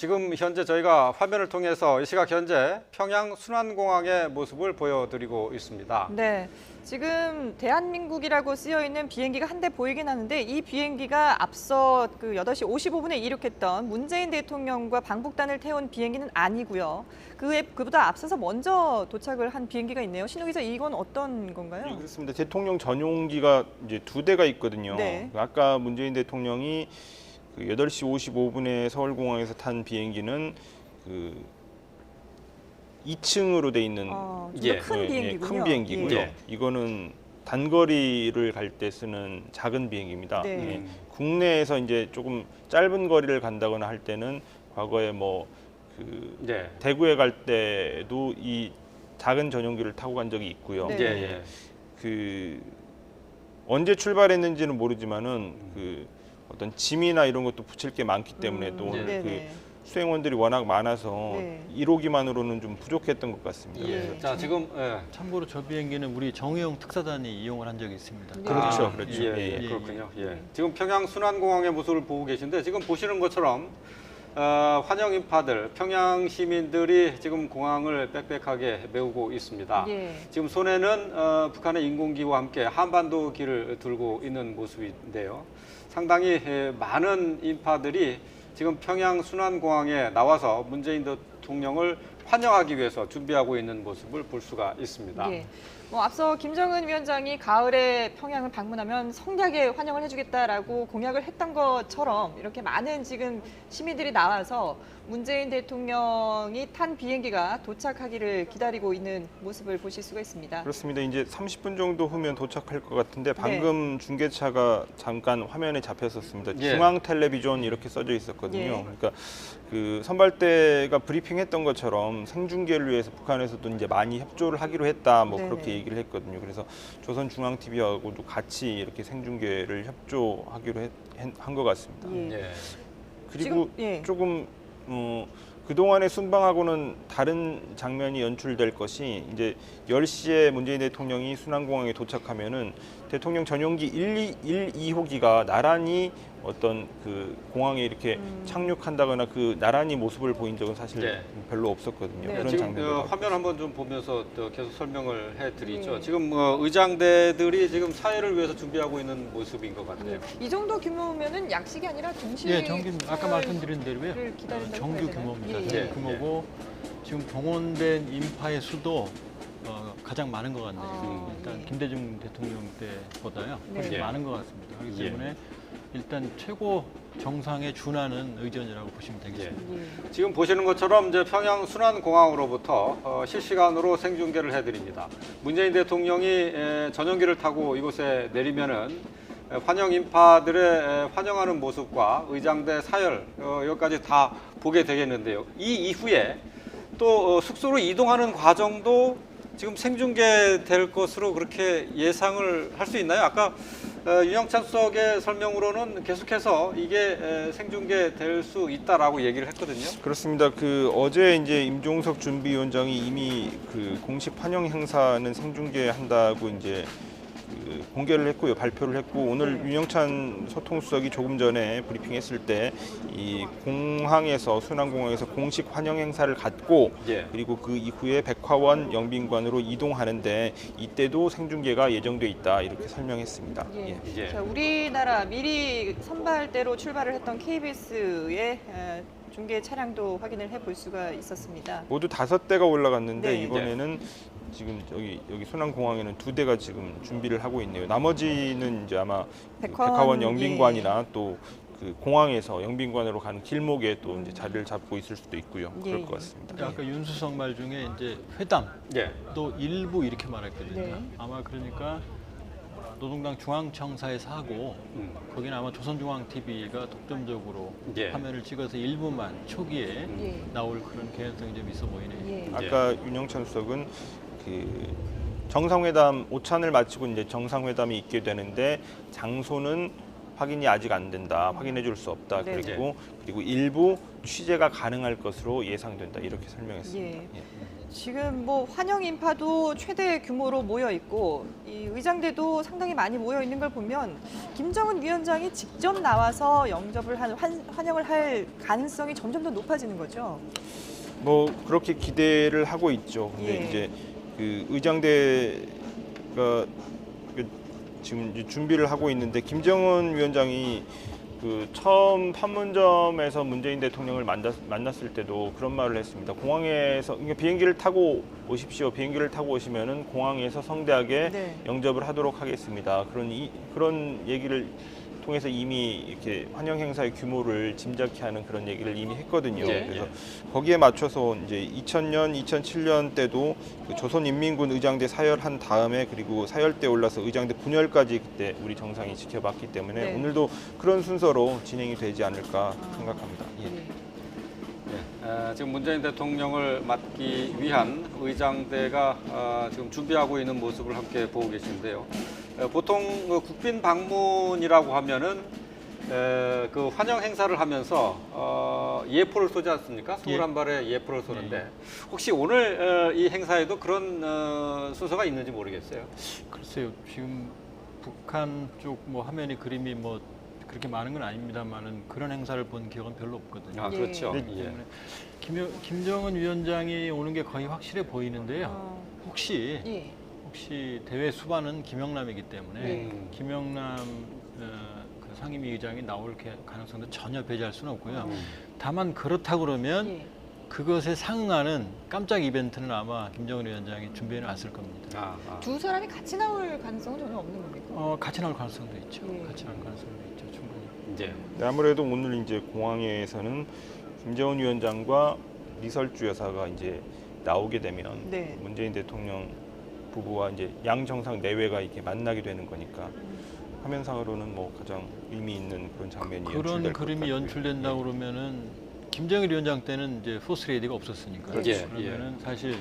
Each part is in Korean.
지금 현재 저희가 화면을 통해서 이 시각 현재 평양 순환공항의 모습을 보여드리고 있습니다. 네, 지금 대한민국이라고 쓰여 있는 비행기가 한 대 보이긴 하는데 이 비행기가 앞서 그 8시 55분에 이륙했던 문재인 대통령과 방북단을 태운 비행기는 아니고요. 그보다 앞서서 먼저 도착을 한 비행기가 있네요. 신우 기자, 이건 어떤 건가요? 네, 그렇습니다. 대통령 전용기가 이제 2대가 있거든요. 네. 아까 문재인 대통령이 그 8시 55분에 서울공항에서 탄 비행기는 그 2층으로 돼 있는 좀 더 큰 예, 비행기군요. 큰 비행기고요. 예. 이거는 단거리를 갈 때 쓰는 작은 비행기입니다. 네. 예. 국내에서 이제 조금 짧은 거리를 간다거나 할 때는 과거에 뭐 그 네. 대구에 갈 때도 이 작은 전용기를 타고 간 적이 있고요. 네. 예, 예. 그 언제 출발했는지는 모르지만은 그 어떤 짐이나 이런 것도 붙일 게 많기 때문에 또 오늘 네, 그 네. 수행원들이 워낙 많아서 네. 1호기만으로는 좀 부족했던 것 같습니다. 예. 그래서 자, 지금 참고로 저 비행기는 우리 정의용 특사단이 이용을 한 적이 있습니다. 네. 그렇죠, 아, 그렇죠. 예, 예, 예, 예. 그렇군요. 예. 지금 평양 순환공항의 모습을 보고 계신데 지금 보시는 것처럼 환영 인파들, 평양 시민들이 지금 공항을 빽빽하게 메우고 있습니다. 예. 지금 손에는 북한의 인공기와 함께 한반도 길을 들고 있는 모습인데요. 상당히 많은 인파들이 지금 평양 순환공항에 나와서 문재인 대통령을 환영하기 위해서 준비하고 있는 모습을 볼 수가 있습니다. 예. 뭐 앞서 김정은 위원장이 가을에 평양을 방문하면 성대하게 환영을 해주겠다라고 공약을 했던 것처럼 이렇게 많은 지금 시민들이 나와서 문재인 대통령이 탄 비행기가 도착하기를 기다리고 있는 모습을 보실 수가 있습니다. 그렇습니다. 이제 30분 정도 후면 도착할 것 같은데 방금 중계차가 잠깐 화면에 잡혔었습니다. 예. 중앙 텔레비전 이렇게 써져 있었거든요. 예. 그러니까 그 선발대가 브리핑했던 것처럼 생중계를 위해서 북한에서도 이제 많이 협조를 하기로 했다. 뭐 네네. 그렇게 얘기를 했거든요. 그래서 조선중앙TV하고도 같이 이렇게 생중계를 협조하기로 한 것 같습니다. 예. 예. 그리고 지금, 예. 조금 그동안의 순방하고는 다른 장면이 연출될 것이 이제 10시에 문재인 대통령이 순환공항에 도착하면은 대통령 전용기 1, 2호기가 나란히 어떤 그 공항에 이렇게 착륙한다거나 그 나란히 모습을 보인 적은 사실 네. 별로 없었거든요. 네. 그런 지금 장면들. 화면 한번 좀 보면서 또 계속 설명을 해드리죠. 네. 지금 의장대들이 지금 사회를 위해서 준비하고 있는 모습인 것 같아요. 이 정도 규모면은 약식이 아니라 정식. 예, 아까 말씀드린 대로요. 를 기다린다고 정규 해야 되나요? 규모입니다. 예, 정규 예. 규모고 지금 동원된 인파의 수도 가장 많은 것 같네요. 아, 일단 네. 김대중 대통령 때보다요. 훨씬 네. 많은 것 같습니다. 그렇기 예. 때문에 일단 최고 정상에 준하는 의전이라고 보시면 되겠습니다. 예. 지금 보시는 것처럼 이제 평양 순환공항으로부터 실시간으로 생중계를 해드립니다. 문재인 대통령이 전용기를 타고 이곳에 내리면은 환영 인파들의 환영하는 모습과 의장대 사열 여기까지 다 보게 되겠는데요. 이 이후에 또 숙소로 이동하는 과정도 지금 생중계될 것으로 그렇게 예상을 할 수 있나요? 아까 윤영찬 수석의 설명으로는 계속해서 이게 생중계될 수 있다라고 얘기를 했거든요. 그렇습니다. 그 어제 이제 임종석 준비위원장이 이미 그 공식 환영 행사는 생중계한다고 이제 그 공개를 했고요, 발표를 했고 오늘 네. 윤영찬 소통수석이 조금 전에 브리핑했을 때 이 공항에서 순환공항에서 공식 환영 행사를 갖고 예. 그리고 그 이후에 백화원 영빈관으로 이동하는데 이때도 생중계가 예정돼 있다 이렇게 설명했습니다. 예. 예. 자, 우리나라 미리 선발대로 출발을 했던 KBS의 중계 차량도 확인을 해볼 수가 있었습니다. 모두 5대가 올라갔는데 네. 이번에는 지금 여기 순환공항에는 2대가 지금 준비를 하고 있네요. 나머지는 이제 아마 그 백화원, 백화원 영빈관이나 또 그 공항에서 영빈관으로 가는 길목에 또 이제 자리를 잡고 있을 수도 있고요. 예, 그럴 것 예. 같습니다. 아까 윤수석 말 중에 이제 회담 예. 또 일부 이렇게 말했거든요. 네. 아마 그러니까 노동당 중앙청사에서 하고 거기는 아마 조선중앙TV가 독점적으로 예. 화면을 찍어서 일부만 초기에 예. 나올 그런 개연성이 좀 있어 보이네요. 예. 아까 윤영찬 수석은 그 정상회담 오찬을 마치고 이제 정상회담이 있게 되는데 장소는 확인이 아직 안 된다, 확인해 줄 수 없다. 네. 그리고 일부 취재가 가능할 것으로 예상된다. 이렇게 설명했습니다. 예. 예. 지금 뭐 환영 인파도 최대 규모로 모여 있고 이 의장대도 상당히 많이 모여 있는 걸 보면 김정은 위원장이 직접 나와서 영접을 환영을 할 가능성이 점점 더 높아지는 거죠. 뭐 그렇게 기대를 하고 있죠. 근데 예. 이제 그 의장대가 지금 이제 준비를 하고 있는데 김정은 위원장이 그 처음 판문점에서 문재인 대통령을 만났을 때도 그런 말을 했습니다. 공항에서 그러니까 비행기를 타고 오십시오. 비행기를 타고 오시면은 공항에서 성대하게 네. 영접을 하도록 하겠습니다. 그런 얘기를 통해서 이미 이렇게 환영 행사의 규모를 짐작케 하는 그런 얘기를 이미 했거든요. 예. 그래서 거기에 맞춰서 이제 2000년, 2007년 때도 그 조선인민군 의장대 사열한 다음에 그리고 사열 때 올라서 의장대 분열까지 그때 우리 정상이 지켜봤기 때문에 네. 오늘도 그런 순서로 진행이 되지 않을까 생각합니다. 예. 지금 문재인 대통령을 맞기 위한 의장대가 지금 준비하고 있는 모습을 함께 보고 계신데요. 보통 그 국빈 방문이라고 하면은 그 환영 행사를 하면서 예포를 쏘지 않습니까? 21발의 예포를 쏘는데 혹시 오늘 이 행사에도 그런 순서가 있는지 모르겠어요. 글쎄요. 지금 북한 쪽 뭐 화면이 그림이 뭐 그렇게 많은 건 아닙니다만은 그런 행사를 본 기억은 별로 없거든요. 아, 그렇죠. 예. 예. 때문에 김정은 위원장이 오는 게 거의 확실해 보이는데요. 혹시 대회 수반은 김영남이기 때문에 네. 김영남 그 상임위 의장이 나올 가능성도 전혀 배제할 수는 없고요. 다만 그렇다고 그러면 그것에 상응하는 깜짝 이벤트는 아마 김정은 위원장이 준비해 놨을 겁니다. 두 사람이 같이 나올 가능성은 전혀 없는 겁니까? 같이 나올 가능성도 있죠. 예. 같이 나올 가능성도 있죠. 충분히. 이제 네, 아무래도 오늘 이제 공항에서는 김정은 위원장과 리설주 여사가 이제 나오게 되면 네. 문재인 대통령 부부와 이제 양 정상 내외가 이렇게 만나게 되는 거니까 화면상으로는 뭐 가장 의미 있는 그런 장면이 그런 연출될 것 그림이 같고요. 연출된다고 그러면은 김정일 위원장 때는 이제 포스레이디가 없었으니까 그렇죠. 그러면은 사실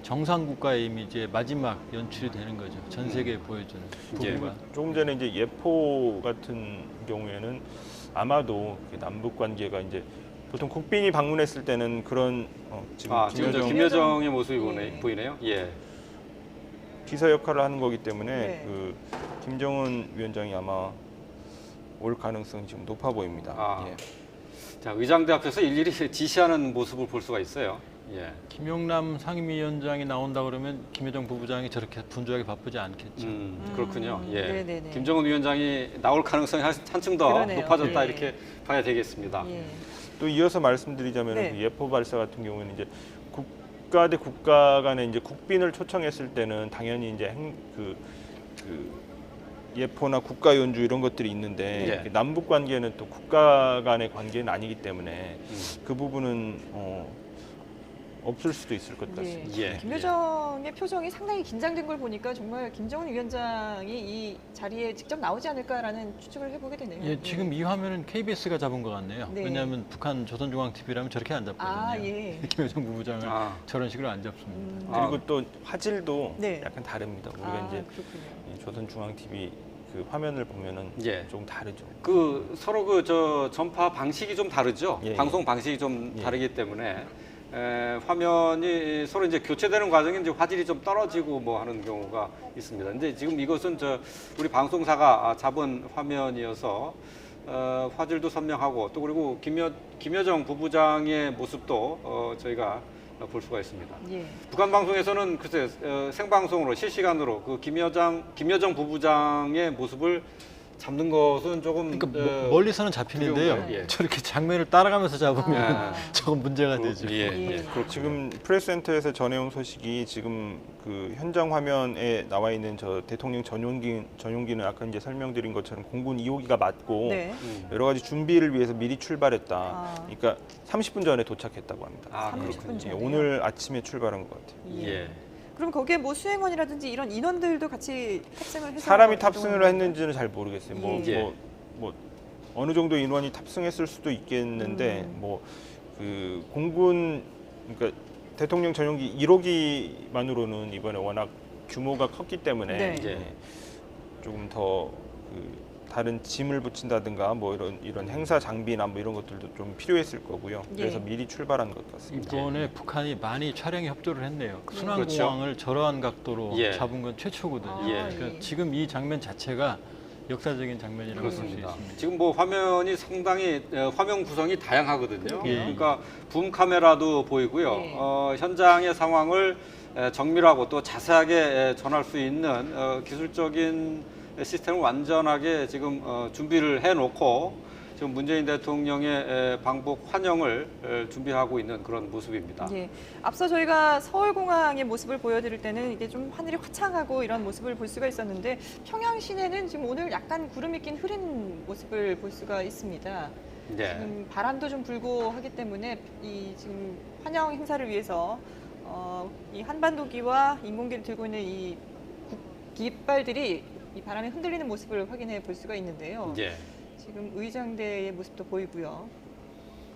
정상 국가의 이미지의 마지막 연출이 되는 거죠. 전 세계에 보여주는 예. 부부가. 조금 전에 이제 예포 같은 경우에는 아마도 남북 관계가 이제 보통 국빈이 방문했을 때는 그런 지금 지금 저 김여정 김여정의 모습이 예. 보이네요. 예. 비서 역할을 하는 거기 때문에 네. 그 김정은 위원장이 아마 올 가능성이 지금 높아 보입니다. 예. 자, 의장대 앞에서 일일이 지시하는 모습을 볼 수가 있어요. 예. 김영남 상임위원장이 나온다 그러면 김여정 부부장이 저렇게 분주하게 바쁘지 않겠죠. 그렇군요. 예. 네네네. 김정은 위원장이 나올 가능성이 한층 더 그러네요. 높아졌다 예. 이렇게 봐야 되겠습니다. 예. 또 이어서 말씀드리자면 네. 그 예포 발사 같은 경우에는 이제 국가 대 국가 간에 이제 국빈을 초청했을 때는 당연히 이제 그 예포나 국가 연주 이런 것들이 있는데 예. 남북 관계는 또 국가 간의 관계는 아니기 때문에 그 부분은 없을 수도 있을 것 같습니다. 예. 김여정의 표정이 상당히 긴장된 걸 보니까 정말 김정은 위원장이 이 자리에 직접 나오지 않을까라는 추측을 해보게 되네요. 예, 지금 이 화면은 KBS가 잡은 것 같네요. 네. 왜냐하면 북한 조선중앙TV라면 저렇게 안 잡거든요. 아, 예. 김여정 부부장을 아. 저런 식으로 안 잡습니다. 그리고 또 화질도 네. 약간 다릅니다. 우리가 이제 그렇군요. 조선중앙TV 그 화면을 보면은 예. 좀 다르죠. 그 서로 그 저 전파 방식이 좀 다르죠. 예, 방송 방식이 좀 예. 다르기 때문에 화면이 서로 이제 교체되는 과정에 이제 화질이 좀 떨어지고 뭐 하는 경우가 있습니다. 근데 지금 이것은 우리 방송사가 잡은 화면이어서 화질도 선명하고 또 그리고 김여정 부부장의 모습도 저희가 볼 수가 있습니다. 예. 북한 방송에서는 글쎄 생방송으로 실시간으로 그 김여정 부부장의 모습을 잡는 것은 조금 그러니까 멀리서는 잡히는데요. 두려운가요? 예. 저렇게 장면을 따라가면서 잡으면 아. 조금 문제가 되죠. 예, 예. 예. 그렇군요. 지금 프레스센터에서 전해온 소식이 지금 그 현장 화면에 나와 있는 저 대통령 전용기는 아까 이제 설명드린 것처럼 공군 2호기가 맞고 네. 여러 가지 준비를 위해서 미리 출발했다. 아. 그러니까 30분 전에 도착했다고 합니다. 아, 30분 그렇군요. 전에. 오늘 아침에 출발한 것 같아요. 예. 그럼 거기에 뭐 수행원이라든지 이런 인원들도 같이 탑승을 해서 사람이 탑승을 이동하는 했는지는 잘 모르겠어요. 예. 뭐 어느 정도 인원이 탑승했을 수도 있겠는데 뭐 그 공군 그러니까 대통령 전용기 1호기만으로는 이번에 워낙 규모가 컸기 때문에 네. 예. 조금 더 그 다른 짐을 붙인다든가 뭐 이런 행사 장비나 뭐 이런 것들도 좀 필요했을 거고요. 그래서 예. 미리 출발한 것 같습니다. 이번에 북한이 많이 촬영에 협조를 했네요. 네. 순환공항을 저러한 각도로 예. 잡은 건 최초거든요. 아, 예. 그러니까 예. 지금 이 장면 자체가 역사적인 장면이라고 볼 수 그렇습니다. 있습니다. 지금 뭐 화면이 상당히 화면 구성이 다양하거든요. 예. 그러니까 붐 카메라도 보이고요. 예. 현장의 상황을 정밀하고 또 자세하게 전할 수 있는 기술적인 시스템을 완전하게 지금 준비를 해놓고 지금 문재인 대통령의 방북 환영을 준비하고 있는 그런 모습입니다. 예. 앞서 저희가 서울공항의 모습을 보여드릴 때는 이게 좀 하늘이 화창하고 이런 모습을 볼 수가 있었는데 평양 시내는 지금 오늘 약간 구름이 낀 흐린 모습을 볼 수가 있습니다. 네. 지금 바람도 좀 불고 하기 때문에 이 지금 환영 행사를 위해서 이 한반도기와 인공기를 들고 있는 이 깃발들이 이 바람에 흔들리는 모습을 확인해 볼 수가 있는데요. 예. 지금 의장대의 모습도 보이고요.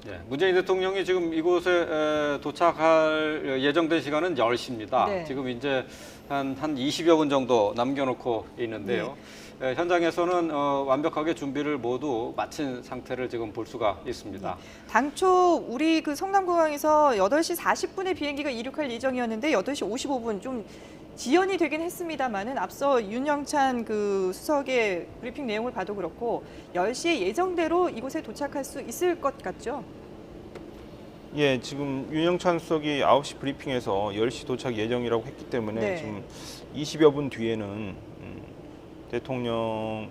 네, 문재인 대통령이 지금 이곳에 도착할 예정된 시간은 10시입니다. 네. 지금 이제 한 20여 분 정도 남겨놓고 있는데요. 현장에서는 완벽하게 준비를 모두 마친 상태를 지금 볼 수가 있습니다. 당초 우리 그 성남공항에서 8시 40분에 비행기가 이륙할 예정이었는데 8시 55분 좀 지연이 되긴 했습니다만은 앞서 윤영찬 그 수석의 브리핑 내용을 봐도 그렇고 10시에 예정대로 이곳에 도착할 수 있을 것 같죠? 예, 지금 윤영찬 수석이 9시 브리핑에서 10시 도착 예정이라고 했기 때문에 네. 지금 20여 분 뒤에는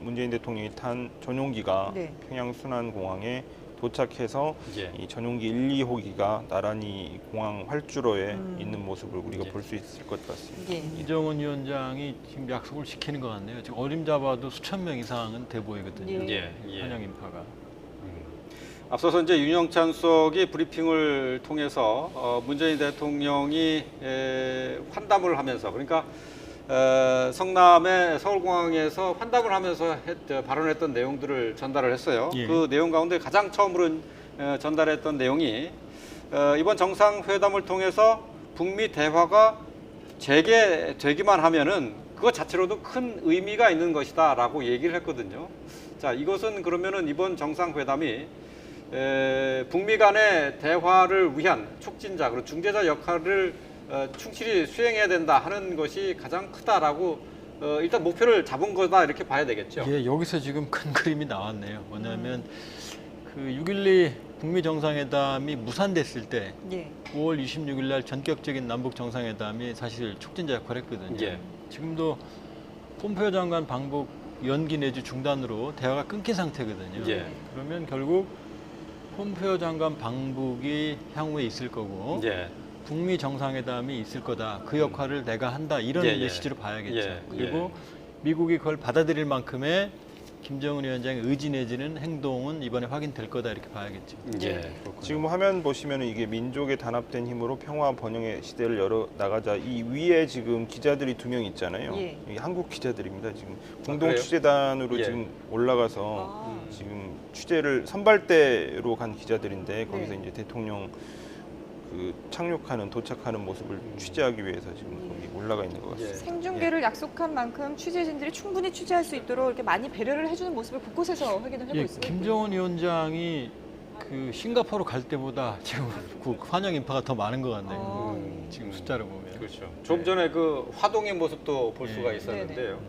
문재인 대통령이 탄 전용기가 네. 평양 순환공항에 도착해서 예. 이 전용기 1, 2호기가 나란히 공항 활주로에 음. 있는 모습을 우리가 예. 볼 수 있을 것 같습니다. 예. 이정은 위원장이 지금 약속을 지키는 것 같네요. 지금 어림잡아도 수천 명 이상은 돼 보이거든요. 예. 예. 환영 인파가. 앞서서 이제 윤영찬 수석이 브리핑을 통해서 문재인 대통령이 환담을 하면서 그러니까 성남의 서울공항에서 환담을 하면서 발언했던 내용들을 전달을 했어요. 예. 그 내용 가운데 가장 처음으로 전달했던 내용이 이번 정상회담을 통해서 북미 대화가 재개되기만 하면은 그것 자체로도 큰 의미가 있는 것이다라고 얘기를 했거든요. 자, 이것은 그러면은 이번 정상회담이 북미 간의 대화를 위한 촉진자 그리고 중재자 역할을 충실히 수행해야 된다 하는 것이 가장 크다라고 일단 목표를 잡은 거다 이렇게 봐야 되겠죠. 예, 여기서 지금 큰 그림이 나왔네요. 뭐냐면 그 6.12 북미 정상회담이 무산됐을 때 예. 5월 26일 날 전격적인 남북 정상회담이 사실 촉진자 역할을 했거든요. 예. 지금도 폼페이오 장관 방북 연기 내지 중단으로 대화가 끊긴 상태거든요. 예. 그러면 결국 폼페이오 장관 방북이 향후에 있을 거고 예. 북미 정상회담이 있을 거다. 그 역할을 내가 한다. 이런 예, 예. 메시지로 봐야겠죠. 예, 그리고 미국이 그걸 받아들일 만큼의 김정은 위원장의 의지 내지는 행동은 이번에 확인될 거다. 이렇게 봐야겠죠. 예. 그렇군요. 지금 화면 보시면 이게 민족의 단합된 힘으로 평화 번영의 시대를 열어 나가자. 이 위에 지금 기자들이 2명 있잖아요. 예. 이게 한국 기자들입니다. 지금 공동 그래요? 취재단으로 예. 지금 올라가서 아. 지금 취재를 선발대로 간 기자들인데 거기서 네. 이제 대통령 그 착륙하는 도착하는 모습을 취재하기 위해서 지금 거기 올라가 있는 것 같습니다. 예. 생중계를 약속한 만큼 취재진들이 충분히 취재할 수 있도록 이렇게 많이 배려를 해주는 모습을 곳곳에서 확인을 해보고 예, 있습니다. 김정은 위원장이 그 싱가포르 갈 때보다 지금 그 환영 인파가 더 많은 것 같네요. 예. 지금 숫자를 보면. 그렇죠. 좀 전에 그 화동의 모습도 볼 예. 수가 있었는데요.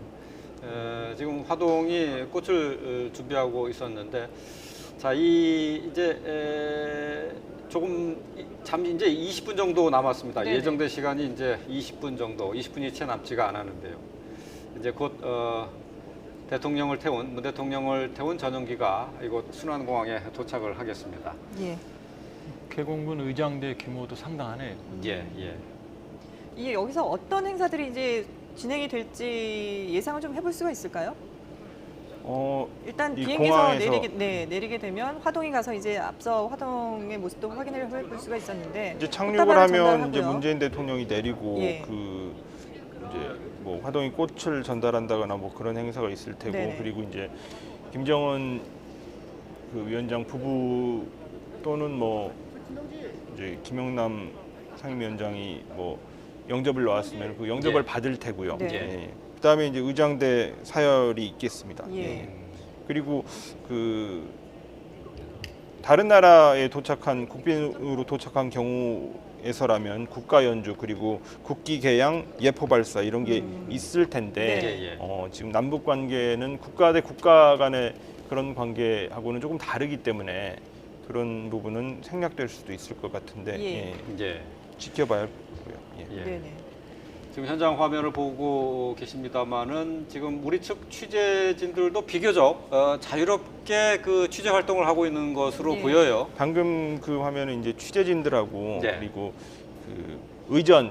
지금 화동이 꽃을 준비하고 있었는데, 자, 이제 조금 이제 20분 정도 남았습니다. 네네. 예정된 시간이 이제 20분 정도, 20분이 채 남지가 않았는데요. 이제 곧 문 대통령을 태운 전용기가 이곳 순환공항에 도착을 하겠습니다. 예. 개공군 의장대 규모도 상당하네요. 예, 예. 이게 여기서 어떤 행사들이 이제 진행이 될지 예상을 좀 해볼 수가 있을까요? 이 일단 비행기에서 공항에서 내리게 되면 화동에 가서 이제 앞서 화동의 모습도 확인을 해볼 수가 있었는데 이제 착륙을 꽃다발을 하면 전달하고요. 이제 문재인 대통령이 내리고 예. 그 이제 뭐 화동이 꽃을 전달한다거나 뭐 그런 행사가 있을 테고 네네. 그리고 이제 김정은 그 위원장 부부 또는 뭐 이제 김영남 상임위원장이 뭐 영접을 나왔으면 그 영접을 예. 받을 테고요. 네. 예. 그다음에 이제 의장대 사열이 있겠습니다. 예. 그리고 다른 나라에 도착한 국빈으로 도착한 경우에서라면 국가 연주 그리고 국기 개양 예포 발사 이런 게 있을 텐데 네. 지금 남북 관계는 국가 대 국가 간의 그런 관계하고는 조금 다르기 때문에 그런 부분은 생략될 수도 있을 것 같은데 예. 예. 지켜봐야 하고요. 예. 예. 네네. 지금 현장 화면을 보고 계십니다만은 지금 우리 측 취재진들도 비교적 자유롭게 그 취재 활동을 하고 있는 것으로 예. 보여요. 방금 그 화면은 이제 취재진들하고 네. 그리고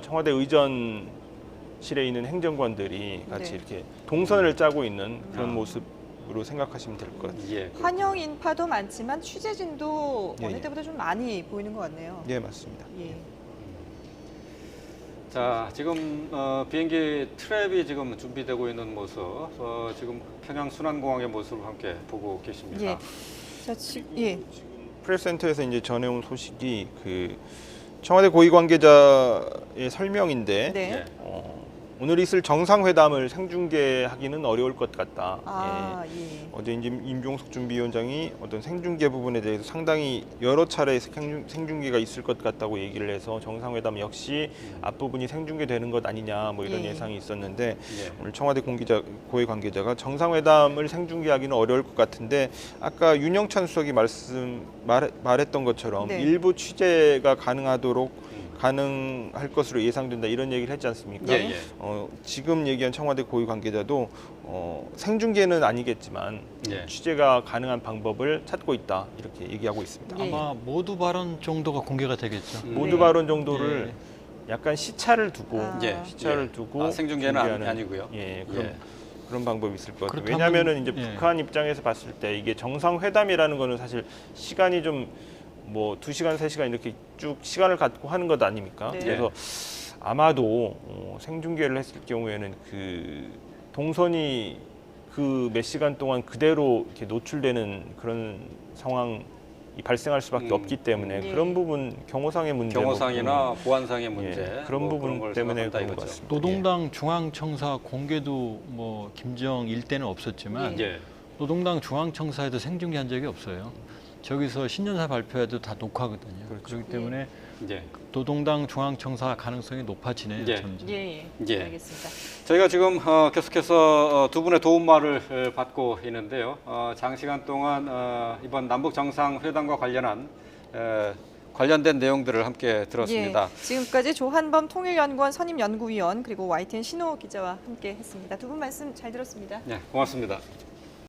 청와대 의전실에 있는 행정관들이 같이 네. 이렇게 동선을 짜고 있는 그런 모습으로 생각하시면 될 것 같아요. 예. 환영 인파도 많지만 취재진도 예, 어느 예. 때보다 좀 많이 보이는 것 같네요. 네, 맞습니다. 예. 자, 지금 비행기 트랩이 지금 준비되고 있는 모습, 지금 평양 순환공항의 모습을 함께 보고 계십니다. 예. 자, 예. 프레스센터에서 이제 전해온 소식이 청와대 고위 관계자의 설명인데 네. 예. 오늘 있을 정상회담을 생중계하기는 어려울 것 같다. 아, 예. 예. 어제 이제 임종석 준비위원장이 어떤 생중계 부분에 대해서 상당히 여러 차례 생중계가 있을 것 같다고 얘기를 해서 정상회담 역시 앞부분이 생중계되는 것 아니냐 뭐 이런 예. 예상이 있었는데 예. 오늘 청와대 고위 관계자가 정상회담을 생중계하기는 어려울 것 같은데 아까 윤영찬 수석이 말했던 것처럼 네. 일부 취재가 가능할 것으로 예상된다 이런 얘기를 했지 않습니까? 예, 예. 지금 얘기한 청와대 고위 관계자도 생중계는 아니겠지만 예. 취재가 가능한 방법을 찾고 있다 이렇게 얘기하고 있습니다. 예. 아마 모두 발언 정도가 공개가 되겠죠. 모두 네. 발언 정도를 약간 시차를 두고 아. 예. 시차를 예. 두고 생중계는 준비하는, 아니고요. 예, 예. 그런 방법이 있을 것 같아요. 그렇다면- 왜냐하면은 이제 예. 북한 입장에서 봤을 때 이게 정상회담이라는 거는 사실 시간이 좀 뭐 2시간, 3시간 이렇게 쭉 시간을 갖고 하는 것 아닙니까? 네. 그래서 아마도 생중계를 했을 경우에는 동선이 몇 시간 동안 그대로 이렇게 노출되는 그런 상황이 발생할 수밖에 없기 때문에 예. 그런 부분 경호상의 문제, 경호상이나 보안상의 문제 예, 그런 뭐 부분 걸 때문에 생각한다 그런 것 이거죠. 같습니다. 노동당 중앙청사 공개도 뭐 김정 일대는 없었지만 예. 노동당 중앙청사에도 생중계한 적이 없어요. 저기서 신년사 발표회도 다 녹화거든요. 그렇죠. 그렇기 때문에 예. 노동당 중앙청사 가능성이 높아지네요. 예. 점점. 예. 예. 알겠습니다. 저희가 지금 계속해서 두 분의 도움말을 받고 있는데요. 장시간 동안 이번 남북 정상회담과 관련된 내용들을 함께 들었습니다. 예. 지금까지 조한범 통일연구원 선임연구위원 그리고 YTN 신호 기자와 함께 했습니다. 두 분 말씀 잘 들었습니다. 네, 고맙습니다.